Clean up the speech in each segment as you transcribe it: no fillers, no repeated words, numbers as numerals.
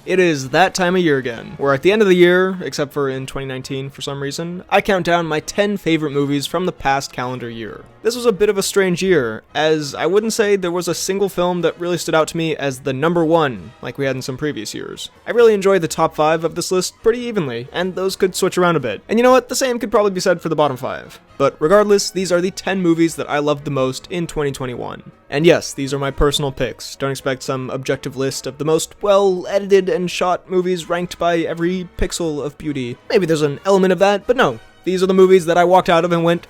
It is that time of year again, where at the end of the year, except for in 2019 for some reason, I count down my 10 favorite movies from the past calendar year. This was a bit of a strange year, as I wouldn't say there was a single film that really stood out to me as the number one, like we had in some previous years. I really enjoyed the top 5 of this list pretty evenly, and those could switch around a bit. And you know what, the same could probably be said for the bottom 5. But regardless, these are the 10 movies that I loved the most in 2021. And yes, these are my personal picks. Don't expect some objective list of the most well-edited and shot movies ranked by every pixel of beauty. Maybe there's an element of that, but no. These are the movies that I walked out of and went,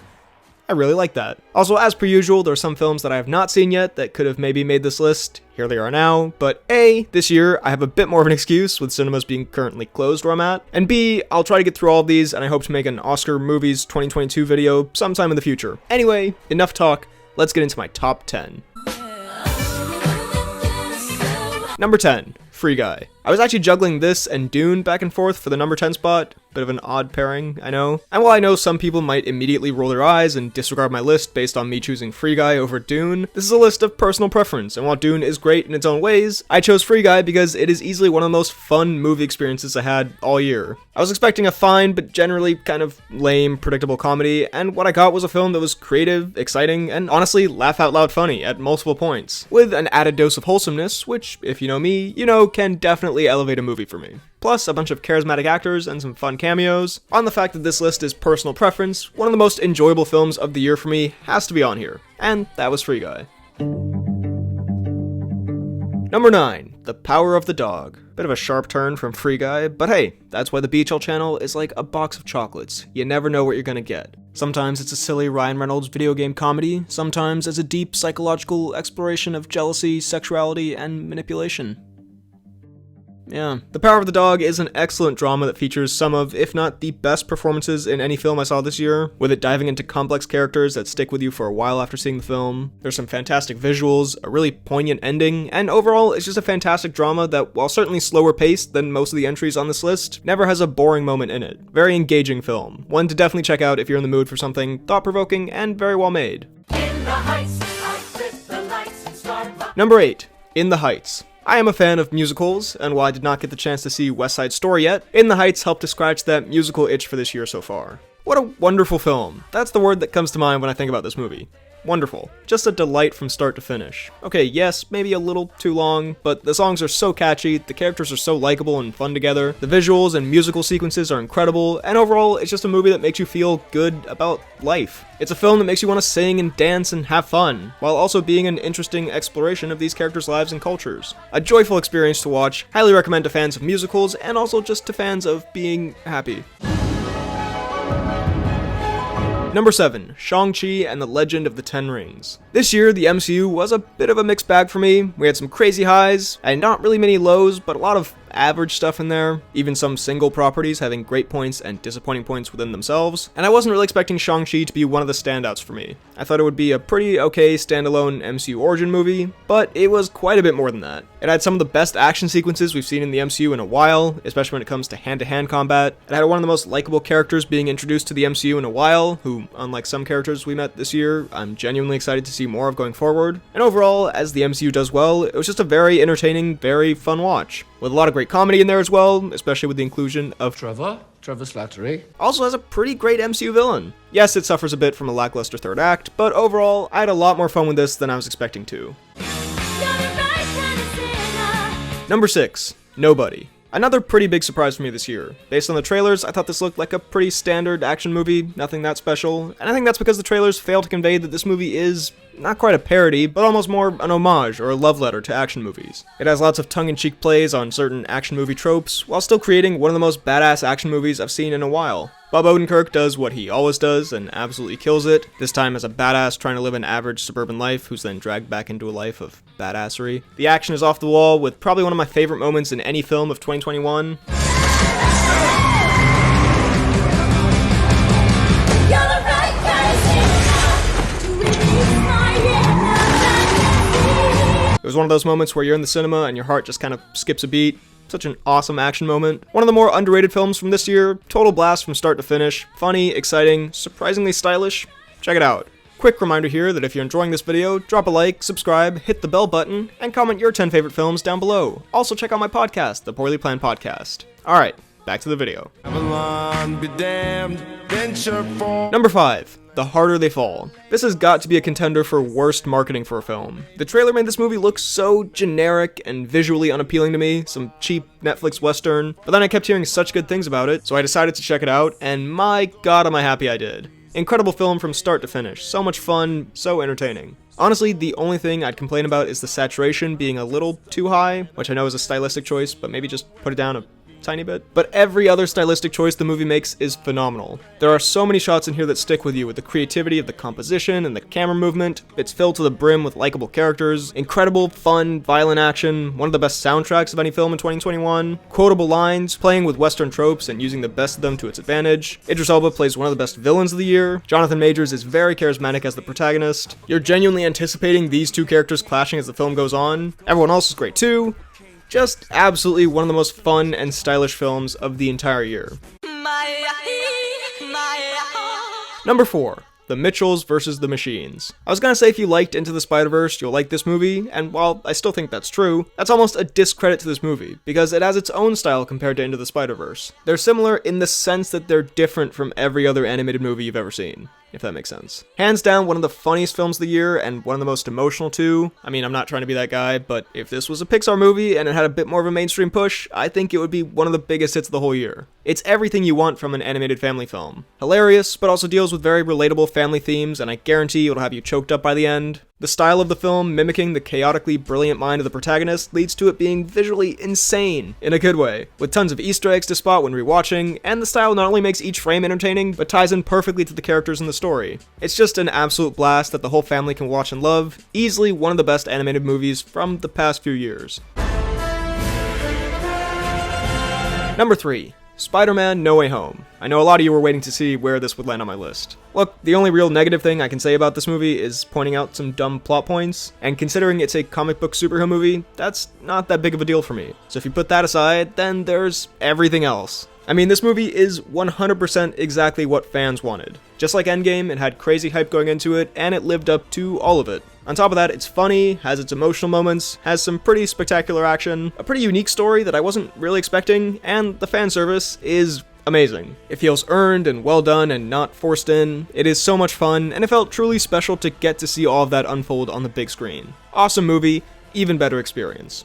I really like that. Also, as per usual, there are some films that I have not seen yet that could have maybe made this list. Here they are now. But A, this year, I have a bit more of an excuse with cinemas being currently closed where I'm at. And B, I'll try to get through all of these, and I hope to make an Oscar Movies 2022 video sometime in the future. Anyway, enough talk. Let's get into my top 10. Number 10, Free Guy. I was actually juggling this and Dune back and forth for the number 10 spot. Bit of an odd pairing, I know. And while I know some people might immediately roll their eyes and disregard my list based on me choosing Free Guy over Dune, this is a list of personal preference, and while Dune is great in its own ways, I chose Free Guy because it is easily one of the most fun movie experiences I had all year. I was expecting a fine, but generally kind of lame, predictable comedy, and what I got was a film that was creative, exciting, and honestly laugh-out-loud funny at multiple points, with an added dose of wholesomeness, which, if you know me, you know can definitely elevate a movie for me. Plus, a bunch of charismatic actors and some fun cameos. On the fact that this list is personal preference, one of the most enjoyable films of the year for me has to be on here, and that was Free Guy. Number 9, The Power of the Dog. Bit of a sharp turn from Free Guy, but hey, that's why the BHL channel is like a box of chocolates. You never know what you're gonna get. Sometimes it's a silly Ryan Reynolds video game comedy, sometimes it's a deep psychological exploration of jealousy, sexuality, and manipulation. Yeah. The Power of the Dog is an excellent drama that features some of, if not the best performances in any film I saw this year, with it diving into complex characters that stick with you for a while after seeing the film. There's some fantastic visuals, a really poignant ending, and overall, it's just a fantastic drama that, while certainly slower paced than most of the entries on this list, never has a boring moment in it. Very engaging film. One to definitely check out if you're in the mood for something thought-provoking and very well made. In the Heights, I flip the lights and start my... Number 8, In the Heights. I am a fan of musicals, and while I did not get the chance to see West Side Story yet, In the Heights helped to scratch that musical itch for this year so far. What a wonderful film. That's the word that comes to mind when I think about this movie. Wonderful. Just a delight from start to finish. Okay, yes, maybe a little too long, but the songs are so catchy, the characters are so likable and fun together, the visuals and musical sequences are incredible, and overall, it's just a movie that makes you feel good about life. It's a film that makes you want to sing and dance and have fun, while also being an interesting exploration of these characters' lives and cultures. A joyful experience to watch, highly recommend to fans of musicals, and also just to fans of being happy. Number 7, Shang-Chi and the Legend of the Ten Rings. This year, the MCU was a bit of a mixed bag for me. We had some crazy highs, and not really many lows, but a lot of average stuff in there, even some single properties having great points and disappointing points within themselves, and I wasn't really expecting Shang-Chi to be one of the standouts for me. I thought it would be a pretty okay standalone MCU origin movie, but it was quite a bit more than that. It had some of the best action sequences we've seen in the MCU in a while, especially when it comes to hand-to-hand combat. It had one of the most likable characters being introduced to the MCU in a while, who, unlike some characters we met this year, I'm genuinely excited to see more of going forward. And overall, as the MCU does well, it was just a very entertaining, very fun watch, with a lot of great comedy in there as well, especially with the inclusion of Trevor Slattery. Also has a pretty great MCU villain. Yes, it suffers a bit from a lackluster third act, but overall, I had a lot more fun with this than I was expecting to. Number 6, Nobody. Another pretty big surprise for me this year. Based on the trailers, I thought this looked like a pretty standard action movie, nothing that special, and I think that's because the trailers fail to convey that this movie is not quite a parody, but almost more an homage or a love letter to action movies. It has lots of tongue-in-cheek plays on certain action movie tropes, while still creating one of the most badass action movies I've seen in a while. Bob Odenkirk does what he always does and absolutely kills it, this time as a badass trying to live an average suburban life who's then dragged back into a life of badassery. The action is off the wall, with probably one of my favorite moments in any film of 2021. It was one of those moments where you're in the cinema and your heart just kind of skips a beat. Such an awesome action moment. One of the more underrated films from this year. Total blast from start to finish. Funny, exciting, surprisingly stylish. Check it out. Quick reminder here that if you're enjoying this video, drop a like, subscribe, hit the bell button, and comment your 10 favorite films down below. Also check out my podcast, The Poorly Planned Podcast. Alright, back to the video. Number 5. The Harder They Fall. This has got to be a contender for worst marketing for a film. The trailer made this movie look so generic and visually unappealing to me, some cheap Netflix western, but then I kept hearing such good things about it, so I decided to check it out, and my god am I happy I did. Incredible film from start to finish, so much fun, so entertaining. Honestly, the only thing I'd complain about is the saturation being a little too high, which I know is a stylistic choice, but maybe just put it down a tiny bit. But every other stylistic choice the movie makes is phenomenal. There are so many shots in here that stick with you with the creativity of the composition and the camera movement. It's filled to the brim with likable characters, incredible, fun, violent action, one of the best soundtracks of any film in 2021, quotable lines, playing with Western tropes and using the best of them to its advantage. Idris Elba plays one of the best villains of the year. Jonathan Majors is very charismatic as the protagonist. You're genuinely anticipating these two characters clashing as the film goes on. Everyone else is great too. Just absolutely one of the most fun and stylish films of the entire year. Number 4. The Mitchells vs. the Machines. I was gonna say if you liked Into the Spider-Verse, you'll like this movie, and while I still think that's true, that's almost a discredit to this movie, because it has its own style compared to Into the Spider-Verse. They're similar in the sense that they're different from every other animated movie you've ever seen, if that makes sense. Hands down, one of the funniest films of the year, and one of the most emotional too. I mean, I'm not trying to be that guy, but if this was a Pixar movie and it had a bit more of a mainstream push, I think it would be one of the biggest hits of the whole year. It's everything you want from an animated family film. Hilarious, but also deals with very relatable family themes, and I guarantee it'll have you choked up by the end. The style of the film, mimicking the chaotically brilliant mind of the protagonist, leads to it being visually insane, in a good way, with tons of Easter eggs to spot when rewatching, and the style not only makes each frame entertaining, but ties in perfectly to the characters in the story. It's just an absolute blast that the whole family can watch and love, easily one of the best animated movies from the past few years. Number 3. Spider-Man No Way Home. I know a lot of you were waiting to see where this would land on my list. Look, the only real negative thing I can say about this movie is pointing out some dumb plot points, and considering it's a comic book superhero movie, that's not that big of a deal for me. So if you put that aside, then there's everything else. I mean, this movie is 100% exactly what fans wanted. Just like Endgame, it had crazy hype going into it, and it lived up to all of it. On top of that, it's funny, has its emotional moments, has some pretty spectacular action, a pretty unique story that I wasn't really expecting, and the fan service is amazing. It feels earned and well done and not forced in. It is so much fun, and it felt truly special to get to see all of that unfold on the big screen. Awesome movie, even better experience.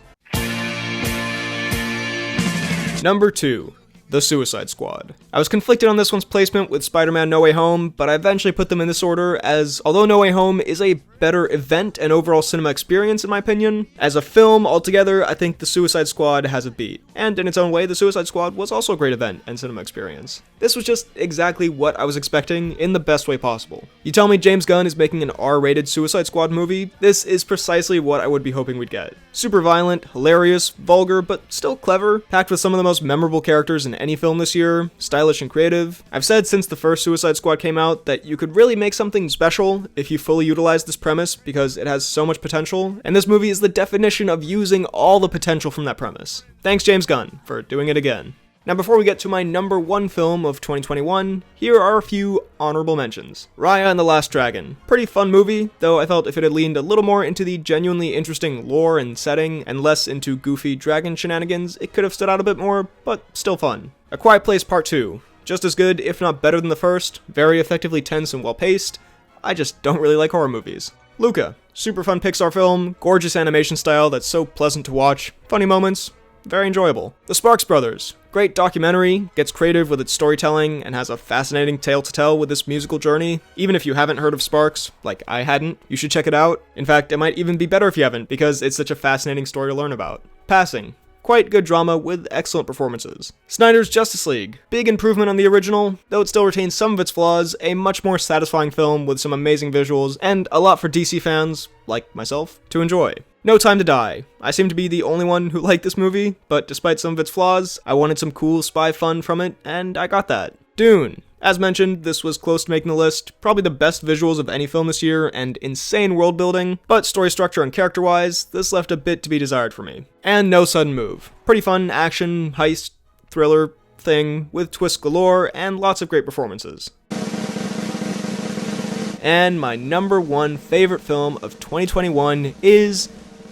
Number 2. The Suicide Squad. I was conflicted on this one's placement with Spider-Man No Way Home, but I eventually put them in this order as, although No Way Home is a better event and overall cinema experience in my opinion, as a film altogether, I think The Suicide Squad has a beat. And in its own way, The Suicide Squad was also a great event and cinema experience. This was just exactly what I was expecting in the best way possible. You tell me James Gunn is making an R-rated Suicide Squad movie, this is precisely what I would be hoping we'd get. Super violent, hilarious, vulgar, but still clever, packed with some of the most memorable characters in any film this year, stylish and creative. I've said since the first Suicide Squad came out that you could really make something special if you fully utilize this premise because it has so much potential, and this movie is the definition of using all the potential from that premise. Thanks James Gunn for doing it again. Now before we get to my number 1 film of 2021, here are a few honorable mentions. Raya and the Last Dragon. Pretty fun movie, though I felt if it had leaned a little more into the genuinely interesting lore and setting, and less into goofy dragon shenanigans, it could have stood out a bit more, but still fun. A Quiet Place Part 2. Just as good, if not better than the first, very effectively tense and well paced. I just don't really like horror movies. Luca. Super fun Pixar film, gorgeous animation style that's so pleasant to watch, funny moments, very enjoyable. The Sparks Brothers. Great documentary, gets creative with its storytelling, and has a fascinating tale to tell with this musical journey. Even if you haven't heard of Sparks, like I hadn't, you should check it out. In fact, it might even be better if you haven't, because it's such a fascinating story to learn about. Passing. Quite good drama with excellent performances. Snyder's Justice League. Big improvement on the original, though it still retains some of its flaws, a much more satisfying film with some amazing visuals, and a lot for DC fans, like myself, to enjoy. No Time to Die. I seem to be the only one who liked this movie, but despite some of its flaws, I wanted some cool spy fun from it, and I got that. Dune. As mentioned, this was close to making the list, probably the best visuals of any film this year, and insane world building, but story structure and character-wise, this left a bit to be desired for me. And No Sudden Move. Pretty fun action, heist, thriller thing, with twists galore, and lots of great performances. and my number 1 favorite film of 2021 is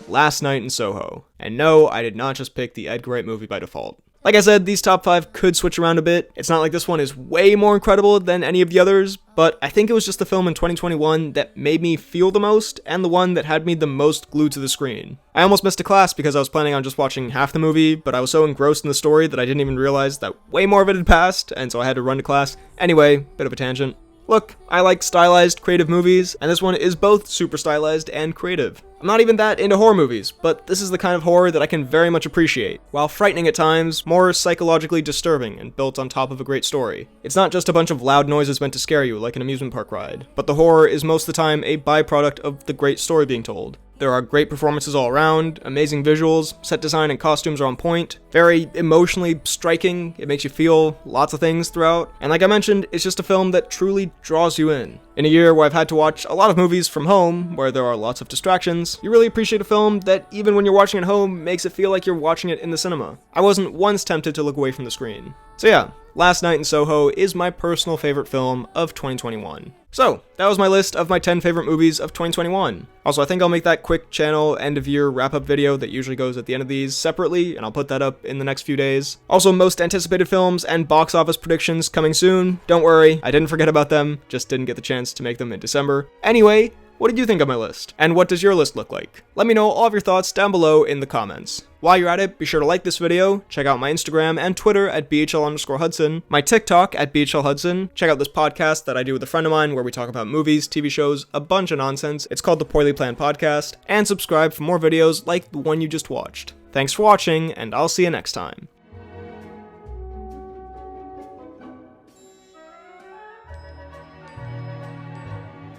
Last Night in Soho. And no, I did not just pick the Edgar Wright movie by default. Like I said, these top 5 could switch around a bit. It's not like this one is way more incredible than any of the others, but I think it was just the film in 2021 that made me feel the most, and the one that had me the most glued to the screen. I almost missed a class because I was planning on just watching half the movie, but I was so engrossed in the story that I didn't even realize that way more of it had passed, and so I had to run to class. Anyway, bit of a tangent. Look, I like stylized, creative movies, and this one is both super stylized and creative. I'm not even that into horror movies, but this is the kind of horror that I can very much appreciate. While frightening at times, more psychologically disturbing and built on top of a great story. It's not just a bunch of loud noises meant to scare you like an amusement park ride, but the horror is most of the time a byproduct of the great story being told. There are great performances all around, amazing visuals, set design and costumes are on point, very emotionally striking, it makes you feel lots of things throughout, and like I mentioned, it's just a film that truly draws you in. In a year where I've had to watch a lot of movies from home, where there are lots of distractions, you really appreciate a film that, even when you're watching at home, makes it feel like you're watching it in the cinema. I wasn't once tempted to look away from the screen. So yeah, Last Night in Soho is my personal favorite film of 2021. So, that was my list of my 10 favorite movies of 2021. Also, I think I'll make that quick channel end-of-year wrap-up video that usually goes at the end of these separately, and I'll put that up in the next few days. Also, most anticipated films and box office predictions coming soon. Don't worry, I didn't forget about them, just didn't get the chance to make them in December. Anyway, what did you think of my list? And what does your list look like? Let me know all of your thoughts down below in the comments. While you're at it, be sure to like this video, check out my Instagram and Twitter at BHL_Hudson, my TikTok at BHLHudson, check out this podcast that I do with a friend of mine where we talk about movies, TV shows, a bunch of nonsense. It's called The Poorly Planned Podcast, and subscribe for more videos like the one you just watched. Thanks for watching, and I'll see you next time.